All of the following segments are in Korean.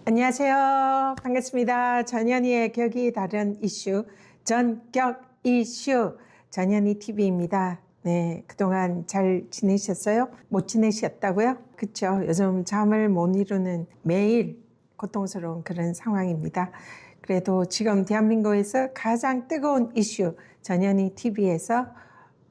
안녕하세요. 반갑습니다. 전현희의 격이 다른 이슈, 전격 이슈, 전현희 TV입니다. 네, 그동안 잘 지내셨어요? 못 지내셨다고요? 그쵸? 요즘 잠을 못 이루는 매일 고통스러운 그런 상황입니다. 그래도 지금 대한민국에서 가장 뜨거운 이슈, 전현희 TV에서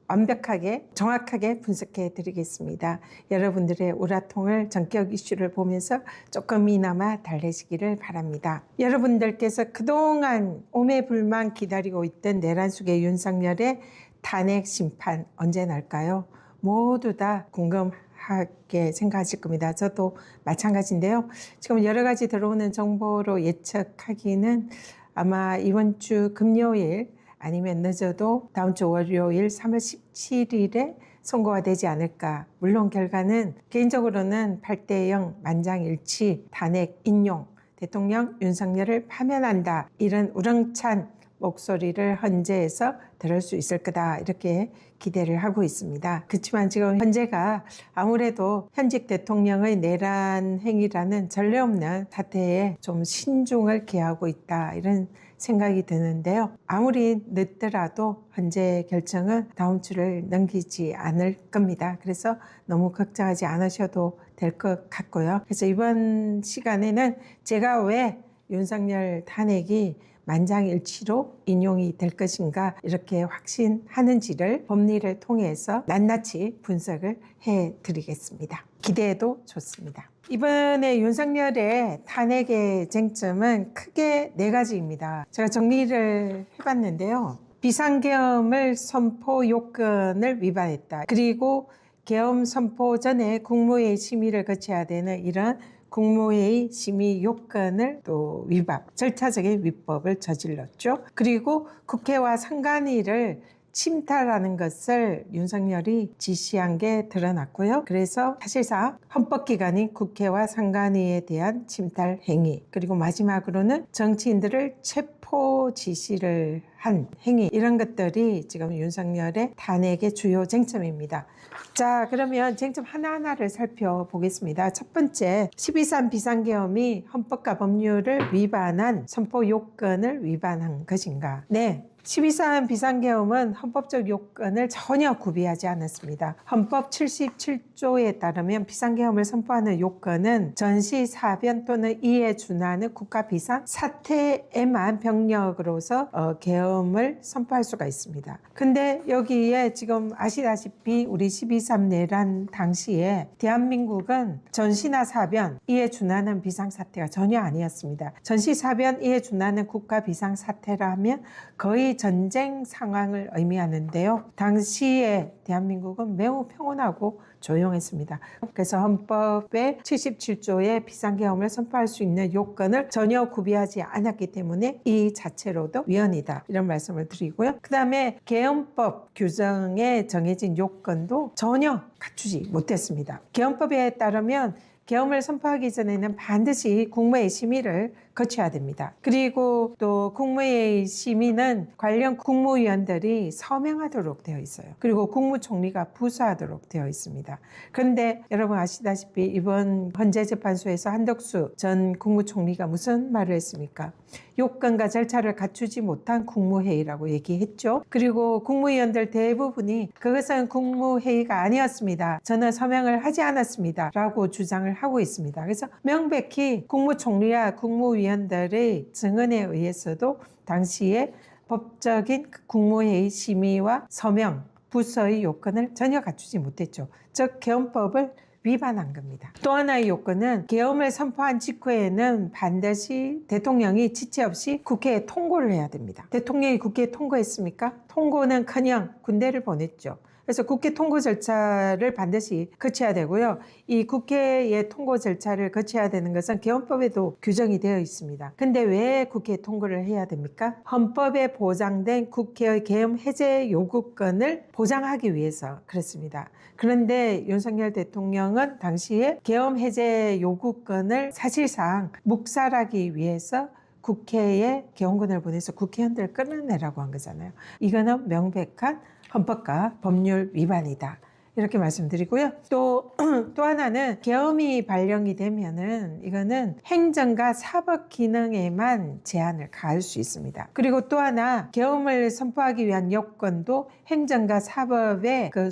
완벽하게 정확하게 분석해 드리겠습니다. 여러분들의 우라통을 전격 이슈를 보면서 조금이나마 달래시기를 바랍니다. 여러분들께서 그동안 오매불만 기다리고 있던 내란숙의 윤석열의 탄핵 심판 언제 날까요? 모두 다 궁금하게 생각하실 겁니다. 저도 마찬가지인데요. 지금 여러 가지 들어오는 정보로 예측하기는 아마 이번 주 금요일 아니면 늦어도 다음 주 월요일 3월 17일에 선고가 되지 않을까. 물론 결과는 개인적으로는 8대0 만장일치 탄핵 인용, 대통령 윤석열을 파면한다. 이런 우렁찬 목소리를 헌재에서 들을 수 있을 거다. 이렇게 기대를 하고 있습니다. 그렇지만 지금 현재가 아무래도 현직 대통령의 내란 행위라는 전례 없는 사태에 좀 신중을 기하고 있다. 이런 생각이 드는데요. 아무리 늦더라도 헌재 결정은 다음 주를 넘기지 않을 겁니다. 그래서 너무 걱정하지 않으셔도 될 것 같고요. 그래서 이번 시간에는 제가 왜 윤석열 탄핵이 만장일치로 인용이 될 것인가 이렇게 확신하는지를 법리를 통해서 낱낱이 분석을 해드리겠습니다. 기대해도 좋습니다. 이번에 윤석열의 탄핵의 쟁점은 크게 4가지입니다. 제가 정리를 해봤는데요. 비상계엄을 선포 요건을 위반했다. 그리고 계엄 선포 전에 국무회의 심의를 거쳐야 되는 이런 국무회의 심의 요건을 또 절차적인 위법을 저질렀죠. 그리고 국회와 상관위를 침탈하는 것을 윤석열이 지시한 게 드러났고요. 그래서 사실상 헌법기관인 국회와 상관위에 대한 침탈 행위, 그리고 마지막으로는 정치인들을 체포 지시를 한 행위, 이런 것들이 지금 윤석열의 탄핵의 주요 쟁점입니다. 자, 그러면 쟁점 하나하나를 살펴보겠습니다. 첫 번째, 12.3 비상계엄이 헌법과 법률을 위반한 선포 요건을 위반한 것인가? 네. 12.3 비상계엄은 헌법적 요건을 전혀 구비하지 않았습니다. 헌법 77조에 따르면 비상계엄을 선포하는 요건은 전시, 사변 또는 이에 준하는 국가 비상 사태에만 병력으로서 계엄을 선포할 수가 있습니다. 근데 여기에 지금 아시다시피 우리 12.3 내란 당시에 대한민국은 전시나 사변, 이에 준하는 비상사태가 전혀 아니었습니다. 전시, 사변, 이에 준하는 국가 비상사태라 하면 거의 전쟁 상황을 의미하는데요. 당시에 대한민국은 매우 평온하고 조용했습니다. 그래서 헌법의 77조의 비상계엄을 선포할 수 있는 요건을 전혀 구비하지 않았기 때문에 이 자체로도 위헌이다. 이런 말씀을 드리고요. 그 다음에 계엄법 규정에 정해진 요건도 전혀 갖추지 못했습니다. 계엄법에 따르면 계엄을 선포하기 전에는 반드시 국무회의 심의를 거쳐야 됩니다. 그리고 또 국무회의 심의는 관련 국무위원들이 서명하도록 되어 있어요. 그리고 국무총리가 부사하도록 되어 있습니다. 그런데 여러분 아시다시피 이번 헌재재판소에서 한덕수 전 국무총리가 무슨 말을 했습니까? 요건과 절차를 갖추지 못한 국무회의라고 얘기했죠. 그리고 국무위원들 대부분이 그것은 국무회의가 아니었습니다. 저는 서명을 하지 않았습니다. 라고 주장을 하고 있습니다. 그래서 명백히 국무총리와 국무위원들의 증언에 의해서도 당시에 법적인 국무회의 심의와 서명, 부서의 요건을 전혀 갖추지 못했죠. 즉 계엄법을 위반한 겁니다. 또 하나의 요건은 계엄을 선포한 직후에는 반드시 대통령이 지체 없이 국회에 통고를 해야 됩니다. 대통령이 국회에 통고했습니까? 통고는커녕 군대를 보냈죠. 그래서 국회 통고 절차를 반드시 거쳐야 되고요. 이 국회의 통고 절차를 거쳐야 되는 것은 계엄법에도 규정이 되어 있습니다. 근데 왜 국회 통고를 해야 됩니까? 헌법에 보장된 국회의 계엄 해제 요구권을 보장하기 위해서 그렇습니다. 그런데 윤석열 대통령은 당시에 계엄 해제 요구권을 사실상 묵살하기 위해서 국회에 개헌권을 보내서 국회의원들을 끌어내라고 한 거잖아요. 이거는 명백한 헌법과 법률 위반이다. 이렇게 말씀드리고요. 또 하나는 계엄이 발령이 되면은 이거는 행정과 사법 기능에만 제한을 가할 수 있습니다. 그리고 또 하나 계엄을 선포하기 위한 요건도 행정과 사법의 그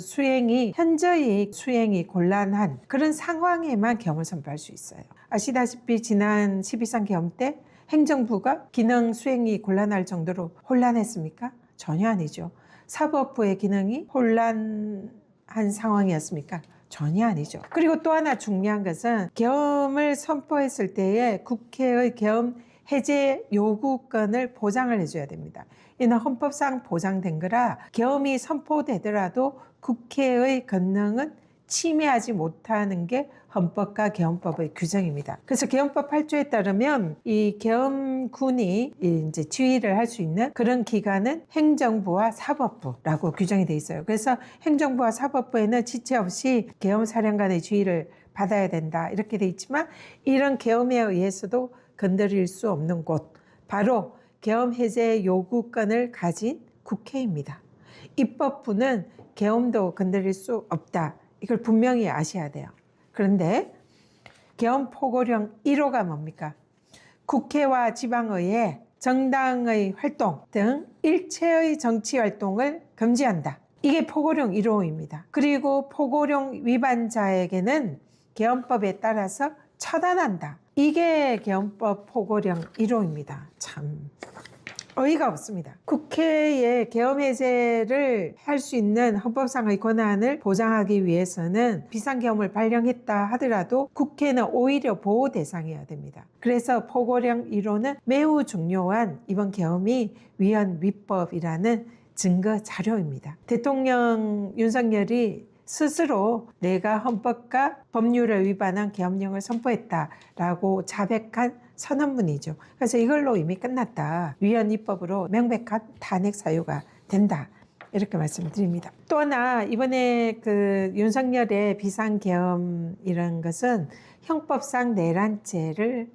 현저히 수행이 곤란한 그런 상황에만 계엄을 선포할 수 있어요. 아시다시피 지난 12.3 계엄 때 행정부가 기능 수행이 곤란할 정도로 혼란했습니까? 전혀 아니죠. 사법부의 기능이 혼란한 상황이었습니까? 전혀 아니죠. 그리고 또 하나 중요한 것은 계엄을 선포했을 때에 국회의 계엄 해제 요구권을 보장을 해줘야 됩니다. 이는 헌법상 보장된 거라 계엄이 선포되더라도 국회의 권능은 침해하지 못하는 게 헌법과 계엄법의 규정입니다. 그래서 계엄법 8조에 따르면 이 계엄군이 이제 지휘를 할 수 있는 그런 기관은 행정부와 사법부라고 규정이 돼 있어요. 그래서 행정부와 사법부에는 지체 없이 계엄사령관의 지휘를 받아야 된다 이렇게 돼 있지만 이런 계엄에 의해서도 건드릴 수 없는 곳 바로 계엄 해제 요구권을 가진 국회입니다. 입법부는 계엄도 건드릴 수 없다. 이걸 분명히 아셔야 돼요. 그런데 계엄 포고령 1호가 뭡니까? 국회와 지방의회, 정당의 활동 등 일체의 정치 활동을 금지한다. 이게 포고령 1호입니다. 그리고 포고령 위반자에게는 계엄법에 따라서 처단한다. 이게 계엄법 포고령 1호입니다. 참 어이가 없습니다. 국회에 계엄 해제를 할 수 있는 헌법상의 권한을 보장하기 위해서는 비상계엄을 발령했다 하더라도 국회는 오히려 보호 대상이어야 됩니다. 그래서 포고령 1호는 매우 중요한 이번 계엄이 위헌 위법이라는 증거 자료입니다. 대통령 윤석열이 스스로 내가 헌법과 법률을 위반한 계엄령을 선포했다라고 자백한 선언문이죠. 그래서 이걸로 이미 끝났다. 위헌 입법으로 명백한 탄핵 사유가 된다. 이렇게 말씀드립니다. 또 하나 이번에 그 윤석열의 비상계엄 이런 것은 형법상 내란죄를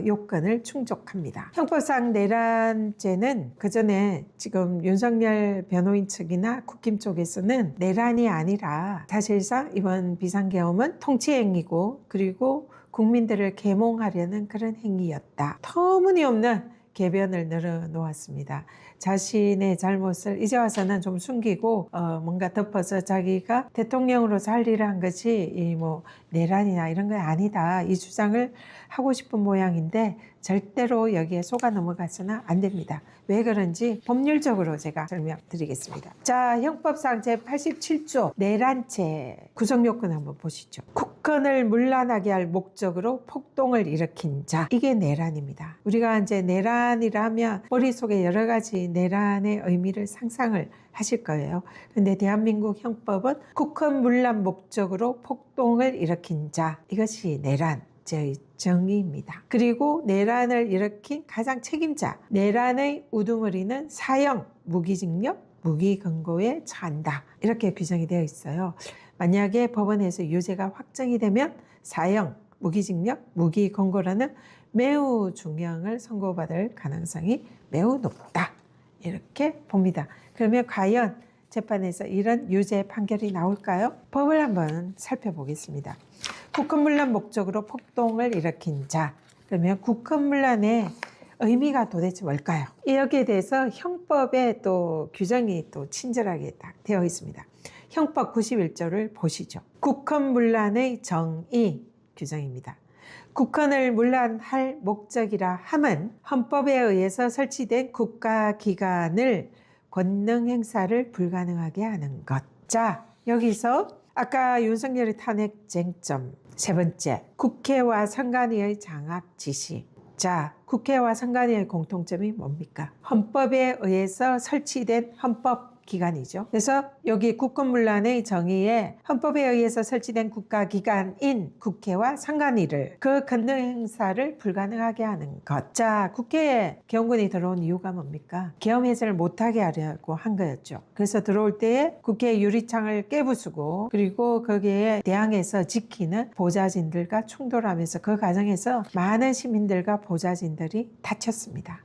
요건을 충족합니다. 형법상 내란죄는 그전에 지금 윤석열 변호인 측이나 국힘 쪽에서는 내란이 아니라 사실상 이번 비상계엄은 통치행위고 그리고 국민들을 계몽하려는 그런 행위였다. 터무니없는 개변을 늘어놓았습니다. 자신의 잘못을 이제 와서는 좀 숨기고 뭔가 덮어서 자기가 대통령으로서 할 일을 한 것이 뭐 내란이나 이런 건 아니다. 이 주장을 하고 싶은 모양인데 절대로 여기에 속아 넘어가서는 안 됩니다. 왜 그런지 법률적으로 제가 설명드리겠습니다. 자, 형법상 제87조 내란죄 구성요건 한번 보시죠. 국권을 문란하게 할 목적으로 폭동을 일으킨 자, 이게 내란입니다. 우리가 이제 내란이라 하면 머릿속에 여러 가지 내란의 의미를 상상을 하실 거예요. 근데 대한민국 형법은 국권 문란 목적으로 폭동을 일으킨 자, 이것이 내란 의 정의입니다. 그리고 내란을 일으킨 가장 책임자, 내란의 우두머리는 사형, 무기징역, 무기건고에 처한다. 이렇게 규정이 되어 있어요. 만약에 법원에서 유죄가 확정이 되면 사형, 무기징역, 무기건고라는 매우 중형을 선고받을 가능성이 매우 높다. 이렇게 봅니다. 그러면 과연 재판에서 이런 유죄 판결이 나올까요? 법을 한번 살펴보겠습니다. 국권문란 목적으로 폭동을 일으킨 자, 그러면 국권문란의 의미가 도대체 뭘까요? 여기에 대해서 형법에 또 규정이 또 친절하게 딱 되어 있습니다. 형법 91조를 보시죠. 국권문란의 정의 규정입니다. 국권을 문란할 목적이라 함은 헌법에 의해서 설치된 국가기관을 권능 행사를 불가능하게 하는 것. 자, 여기서 아까 윤석열의 탄핵 쟁점 세 번째, 국회와 선관위의 장악 지시. 자, 국회와 선관위의 공통점이 뭡니까? 헌법에 의해서 설치된 헌법기관이죠. 그래서 여기 국권문란의 정의에 헌법에 의해서 설치된 국가기관인 국회와 선관위를 그 권능 행사를 불가능하게 하는 것. 자, 국회에 계엄군이 들어온 이유가 뭡니까? 계엄 해제를 못하게 하려고 한 거였죠. 그래서 들어올 때에 국회 유리창을 깨부수고 그리고 거기에 대항해서 지키는 보좌진들과 충돌하면서 그 과정에서 많은 시민들과 보좌진들이 다쳤습니다.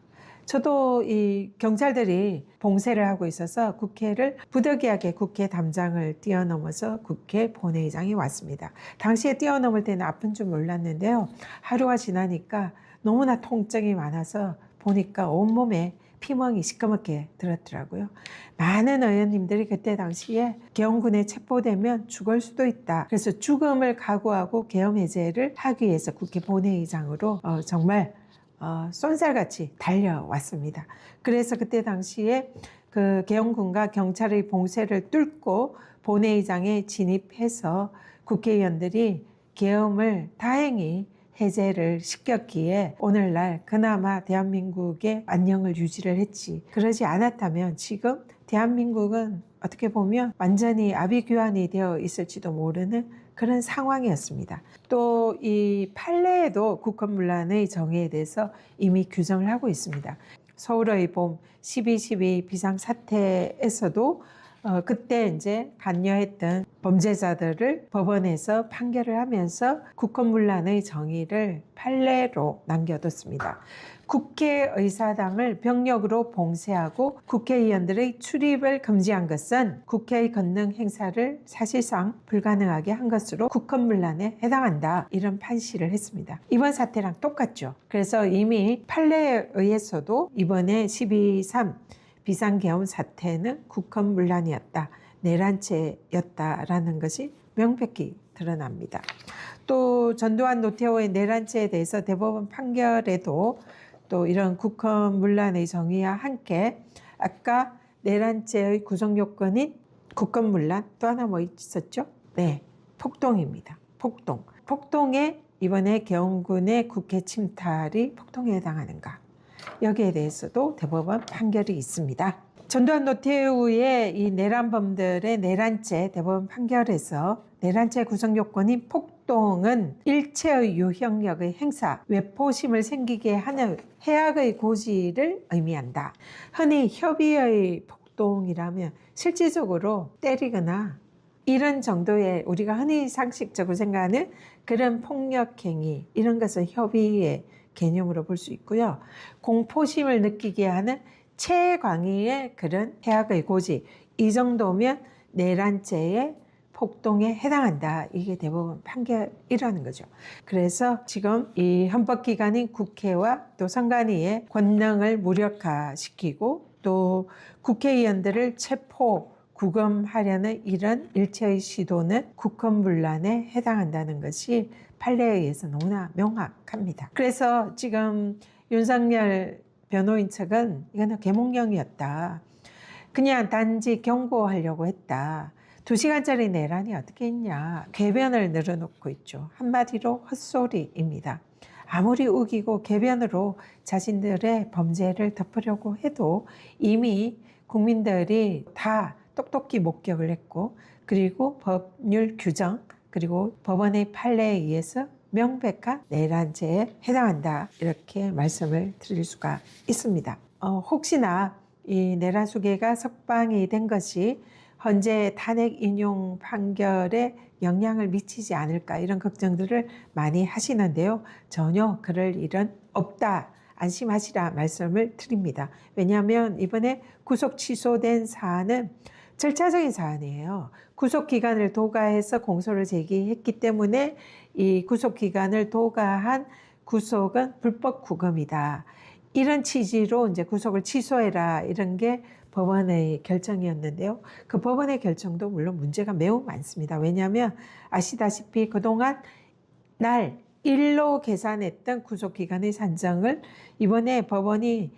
저도 이 경찰들이 봉쇄를 하고 있어서 국회를 부득이하게 국회 담장을 뛰어넘어서 국회 본회의장에 왔습니다. 당시에 뛰어넘을 때는 아픈 줄 몰랐는데요. 하루가 지나니까 너무나 통증이 많아서 보니까 온몸에 피멍이 시커멓게 들었더라고요. 많은 의원님들이 그때 당시에 계엄군에 체포되면 죽을 수도 있다. 그래서 죽음을 각오하고 계엄 해제를 하기 위해서 국회 본회의장으로 정말 쏜살같이 달려왔습니다. 그래서 그때 당시에 그 계엄군과 경찰의 봉쇄를 뚫고 본회의장에 진입해서 국회의원들이 계엄을 다행히 해제를 시켰기에 오늘날 그나마 대한민국의 안녕을 유지를 했지. 그러지 않았다면 지금 대한민국은 어떻게 보면 완전히 아비규환이 되어 있을지도 모르는 그런 상황이었습니다. 또 이 판례에도 국헌문란의 정의에 대해서 이미 규정을 하고 있습니다. 서울의 봄 12.12 비상사태에서도 그때 이제 관여했던 범죄자들을 법원에서 판결을 하면서 국헌문란의 정의를 판례로 남겨뒀습니다. 국회의사당을 병력으로 봉쇄하고 국회의원들의 출입을 금지한 것은 국회의 권능 행사를 사실상 불가능하게 한 것으로 국헌문란에 해당한다. 이런 판시를 했습니다. 이번 사태랑 똑같죠. 그래서 이미 판례에 의해서도 이번에 12.3 비상계엄 사태는 국헌문란이었다, 내란죄였다라는 것이 명백히 드러납니다. 또 전두환 노태우의 내란죄에 대해서 대법원 판결에도 또 이런 국헌문란의 정의와 함께 아까 내란죄의 구성요건인 국헌문란, 또 하나 뭐 있었죠? 네, 폭동입니다. 폭동에 이번에 계엄군의 국회 침탈이 폭동에 해당하는가? 여기에 대해서도 대법원 판결이 있습니다. 전두환 노태우의 이 내란범들의 내란죄 대법원 판결에서 내란죄 구성요건인 폭동은 일체의 유형력의 행사, 외포심을 생기게 하는 해악의 고지를 의미한다. 흔히 협의의 폭동이라면 실질적으로 때리거나 이런 정도의 우리가 흔히 상식적으로 생각하는 그런 폭력행위, 이런 것은 협의의 개념으로 볼 수 있고요. 공포심을 느끼게 하는 최광의의 그런 해악의 고지, 이 정도면 내란죄의 폭동에 해당한다. 이게 대법원 판결이라는 거죠. 그래서 지금 이 헌법기관인 국회와 또 선관위의 권능을 무력화시키고 또 국회의원들을 체포, 구금하려는 이런 일체의 시도는 국헌문란에 해당한다는 것이 판례에 의해서 너무나 명확합니다. 그래서 지금 윤석열 변호인 측은 이거는 계몽령이었다. 그냥 단지 경고하려고 했다. 2시간짜리 내란이 어떻게 있냐. 궤변을 늘어놓고 있죠. 한마디로 헛소리입니다. 아무리 우기고 궤변으로 자신들의 범죄를 덮으려고 해도 이미 국민들이 다 똑똑히 목격을 했고, 그리고 법률 규정, 그리고 법원의 판례에 의해서 명백한 내란죄에 해당한다. 이렇게 말씀을 드릴 수가 있습니다. 혹시나 이 내란 수괴가 석방이 된 것이 헌재 탄핵 인용 판결에 영향을 미치지 않을까, 이런 걱정들을 많이 하시는데요. 전혀 그럴 일은 없다. 안심하시라 말씀을 드립니다. 왜냐하면 이번에 구속 취소된 사안은 절차적인 사안이에요. 구속기간을 도가해서 공소를 제기했기 때문에 이 구속기간을 도가한 구속은 불법 구금이다. 이런 취지로 이제 구속을 취소해라, 이런 게 법원의 결정이었는데요. 그 법원의 결정도 물론 문제가 매우 많습니다. 왜냐하면 아시다시피 그동안 날 1로 계산했던 구속기간의 산정을 이번에 법원이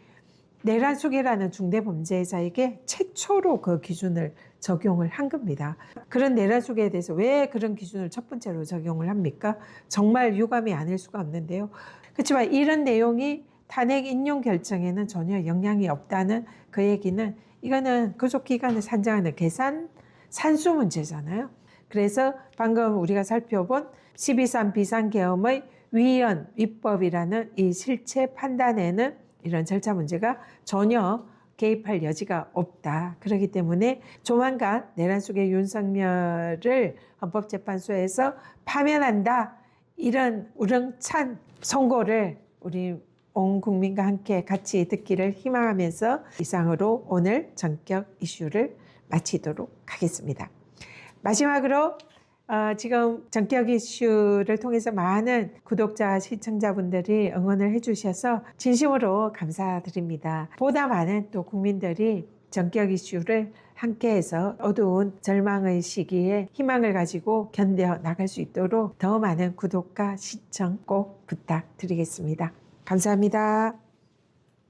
내란 수괴라는 중대범죄자에게 최초로 그 기준을 적용을 한 겁니다. 그런 내란 수괴에 대해서 왜 그런 기준을 첫 번째로 적용을 합니까? 정말 유감이 아닐 수가 없는데요. 그렇지만 이런 내용이 탄핵 인용 결정에는 전혀 영향이 없다는 그 얘기는, 이거는 구속기간을 산정하는 계산 산수 문제잖아요. 그래서 방금 우리가 살펴본 12.3 비상계엄의 위헌, 위법이라는 이 실체 판단에는 이런 절차 문제가 전혀 개입할 여지가 없다. 그렇기 때문에 조만간 내란 속의 윤석열을 헌법재판소에서 파면한다, 이런 우렁찬 선고를 우리 온 국민과 함께 같이 듣기를 희망하면서 이상으로 오늘 전격 이슈를 마치도록 하겠습니다. 마지막으로 지금 전격 이슈를 통해서 많은 구독자, 시청자분들이 응원을 해주셔서 진심으로 감사드립니다. 보다 많은 또 국민들이 전격 이슈를 함께해서 어두운 절망의 시기에 희망을 가지고 견뎌 나갈 수 있도록 더 많은 구독과 시청 꼭 부탁드리겠습니다. 감사합니다.